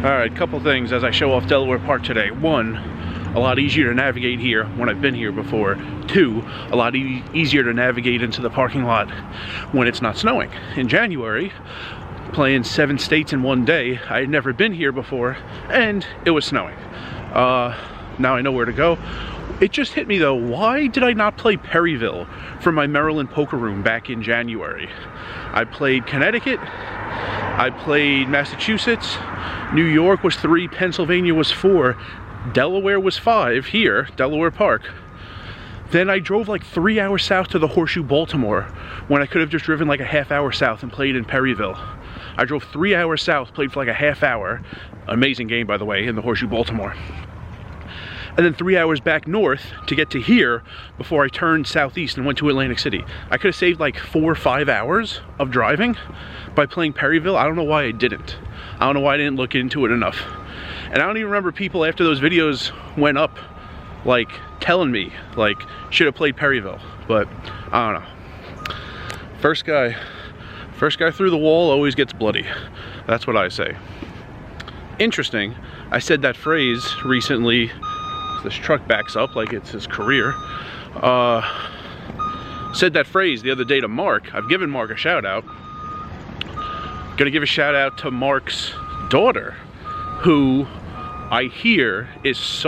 Alright, couple things as I show off Delaware Park today. One, a lot easier to navigate here when I've been here before. Two, a lot easier to navigate into the parking lot when it's not snowing. In January, playing 7 states in one day, I had never been here before, and it was snowing. Now I know where to go. It just hit me though, why did I not play Perryville from my Maryland poker room back in January? I played Connecticut, I played Massachusetts, New York was 3, Pennsylvania was 4, Delaware was 5 here, Delaware Park. Then I drove like 3 hours south to the Horseshoe Baltimore when I could have just driven like a half hour south and played in Perryville. I drove 3 hours south, played for like a half hour. Amazing game, by the way, in the Horseshoe Baltimore. And then 3 hours back north to get to here before I turned southeast and went to Atlantic City. I could have saved like 4 or 5 hours of driving by playing Perryville. I don't know why I didn't. I don't know why I didn't look into it enough. And I don't even remember people after those videos went up like telling me like should have played Perryville, but I don't know. First guy through the wall always gets bloody. That's what I say. Interesting, I said that phrase recently. This truck backs up like it's his career. Said that phrase the other day to Mark. I've given Mark a shout out. Gonna give a shout out to Mark's daughter, who I hear is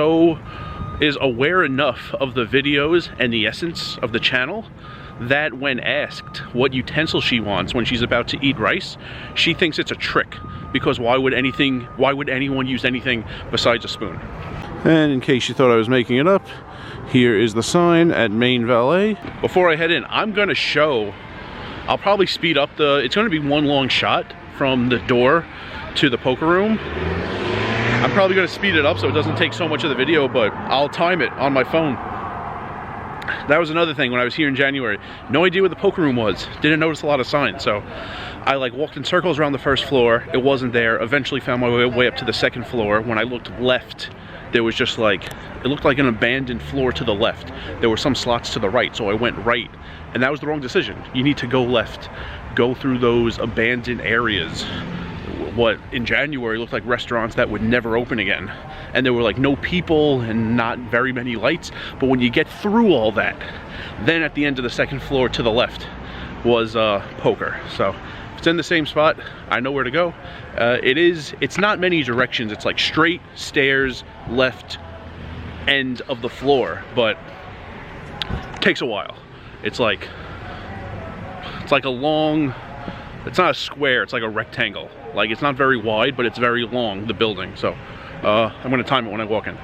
aware enough of the videos and the essence of the channel that when asked what utensil she wants when she's about to eat rice, she thinks it's a trick, because why would anyone use anything besides a spoon? And in case you thought I was making it up, here is the sign at Main Valet. Before I head in, I'm gonna show, I'll probably speed up it's gonna be one long shot from the door to the poker room. I'm probably gonna speed it up so it doesn't take so much of the video, but I'll time it on my phone. That was another thing when I was here in January. No idea where the poker room was. Didn't notice a lot of signs, so I like walked in circles around the first floor. It wasn't there. Eventually found my way up to the second floor. When I looked left, there was just like, it looked like an abandoned floor to the left. There were some slots to the right, so I went right. And that was the wrong decision. You need to go left. Go through those abandoned areas. What in January looked like restaurants that would never open again. And there were like no people and not very many lights. But when you get through all that, then at the end of the second floor to the left was poker. So if it's in the same spot, I know where to go. It's not many directions. It's like straight stairs, left end of the floor, but it takes a while. It's like a long, it's not a square, it's like a rectangle. Like it's not very wide, but it's very long, the building. So I'm gonna time it when I walk in.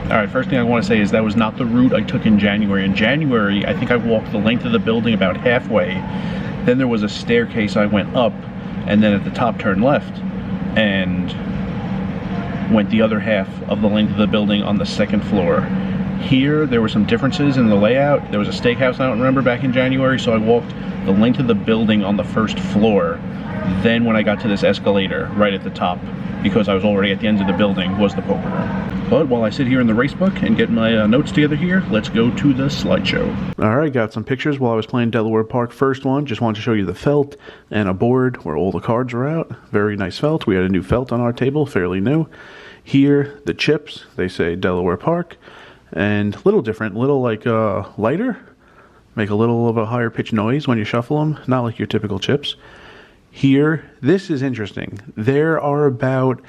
Alright, first thing I want to say is that was not the route I took in January. In January, I think I walked the length of the building about halfway. Then there was a staircase I went up, and then at the top turned left, and went the other half of the length of the building on the second floor. Here, there were some differences in the layout. There was a steakhouse I don't remember back in January, so I walked the length of the building on the first floor. Then when I got to this escalator right at the top, because I was already at the end of the building, was the poker room. But while I sit here in the race book and get my notes together here, let's go to the slideshow. Alright, got some pictures while I was playing Delaware Park. First one, just wanted to show you the felt and a board where all the cards are out. Very nice felt. We had a new felt on our table, fairly new. Here, the chips, they say Delaware Park. And a little different, little like lighter. Make a little of a higher pitch noise when you shuffle them, not like your typical chips. Here, this is interesting. There are about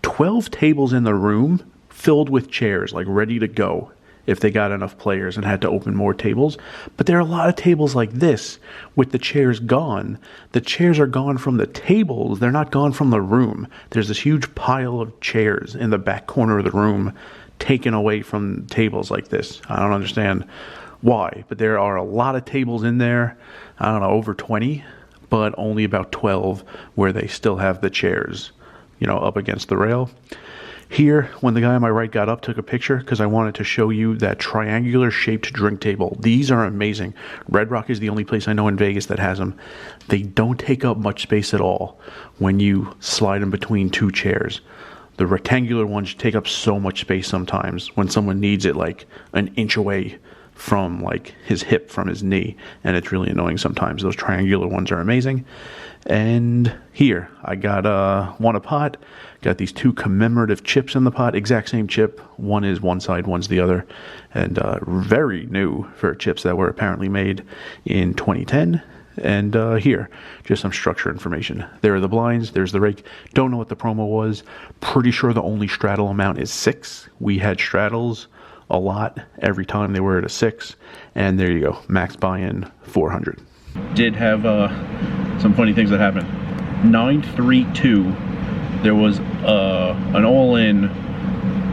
12 tables in the room filled with chairs, like ready to go. if they got enough players and had to open more tables. But there are a lot of tables like this with the chairs gone. The chairs are gone from the tables. They're not gone from the room. There's this huge pile of chairs in the back corner of the room taken away from tables like this. I don't understand why, but there are a lot of tables in there. I don't know, over 20, but only about 12 where they still have the chairs, you know, up against the rail. Here, when the guy on my right got up, took a picture because I wanted to show you that triangular shaped drink table. These are amazing. Red Rock is the only place I know in Vegas that has them. They don't take up much space at all when you slide them between two chairs. The rectangular ones take up so much space sometimes when someone needs it like an inch away from like his hip from his knee, and it's really annoying sometimes. Those triangular ones are amazing. And here I got one a pot, got these two commemorative chips in the pot, exact same chip. One is one side, one's the other, and very new for chips that were apparently made in 2010. And here, just some structure information. There are the blinds, there's the rake. Don't know what the promo was. Pretty sure the only straddle amount is 6. We had straddles a lot every time they were at a 6, and there you go, max buy-in 400. Did have some funny things that happened. 932, there was an all-in.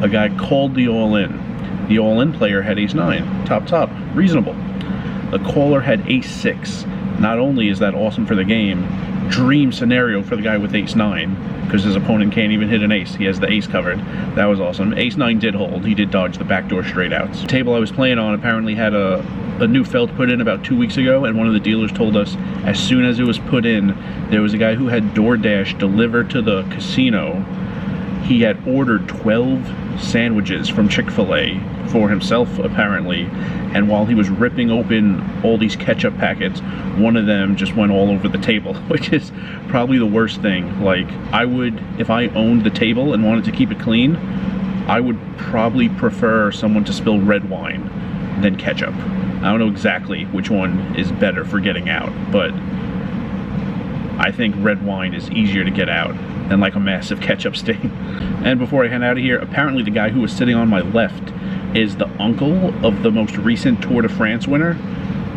A guy called the all-in. The all-in player had ace-9, top, reasonable. The caller had ace-6. Not only is that awesome for the game, dream scenario for the guy with ace-9, because his opponent can't even hit an ace. He has the ace covered. That was awesome. Ace-9 did hold. He did dodge the backdoor straight outs. The table I was playing on apparently had a new felt put in about 2 weeks ago, and one of the dealers told us as soon as it was put in, there was a guy who had DoorDash delivered to the casino. He had ordered 12 sandwiches from Chick-fil-A for himself, apparently, and while he was ripping open all these ketchup packets, one of them just went all over the table, which is probably the worst thing. Like, I would, if I owned the table and wanted to keep it clean, I would probably prefer someone to spill red wine than ketchup. I don't know exactly which one is better for getting out, but I think red wine is easier to get out than like a massive ketchup stain. And before I head out of here, apparently the guy who was sitting on my left is the uncle of the most recent Tour de France winner,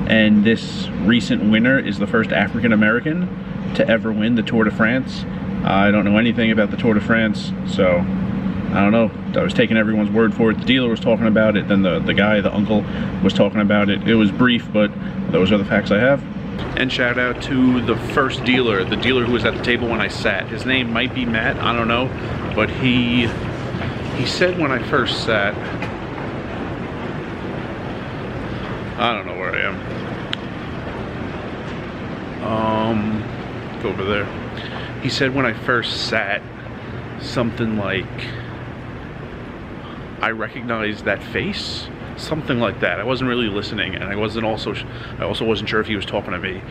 and this recent winner is the first African American to ever win the Tour de France. I don't know anything about the Tour de France, so I don't know. I was taking everyone's word for it. The dealer was talking about it, then the guy, the uncle, was talking about it. It was brief, but those are the facts I have. And shout out to the first dealer, the dealer who was at the table when I sat. His name might be Matt, I don't know, but he said when I first sat, I don't know where I am. Go over there. He said when I first sat something like, I recognized that face, something like that. I wasn't really listening, and I also wasn't sure if he was talking to me.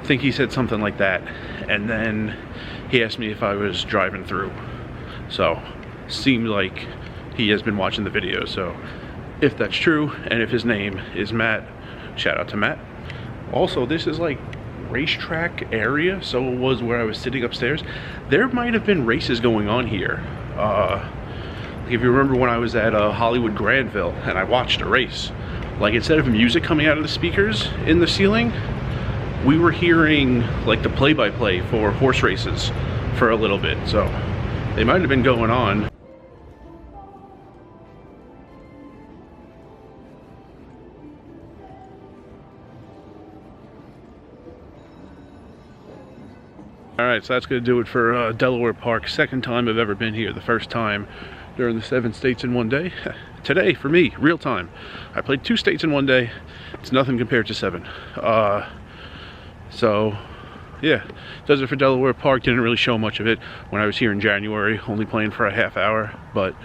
I think he said something like that, and then he asked me if I was driving through. So seemed like he has been watching the video. So if that's true, and if his name is Matt, shout out to Matt. Also, this is like racetrack area, so it was where I was sitting upstairs. There might have been races going on here. If you remember when I was at Hollywood Granville and I watched a race, like instead of music coming out of the speakers in the ceiling, we were hearing like the play-by-play for horse races for a little bit. So they might have been going on. Alright, so that's going to do it for Delaware Park. Second time I've ever been here. The first time during the 7 states in one day. Today, for me, real time. I played 2 states in one day. It's nothing compared to 7. So, yeah. Does it for Delaware Park. Didn't really show much of it when I was here in January. Only playing for a half hour. But,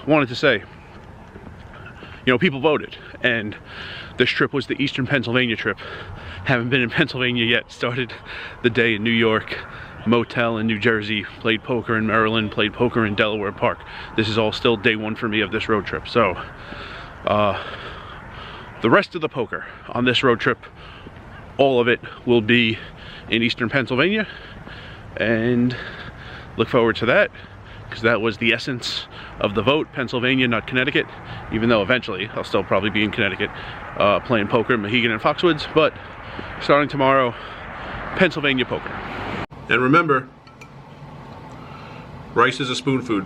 wanted to say, you know, people voted. And this trip was the Eastern Pennsylvania trip. Haven't been in Pennsylvania yet. Started the day in New York. Motel in New Jersey, played poker in Maryland, played poker in Delaware Park. This is all still day 1 for me of this road trip. So, the rest of the poker on this road trip, all of it will be in Eastern Pennsylvania, and look forward to that, because that was the essence of the vote, Pennsylvania, not Connecticut, even though eventually I'll still probably be in Connecticut playing poker in Mohegan and Foxwoods, but starting tomorrow, Pennsylvania poker. And remember, rice is a spoon food.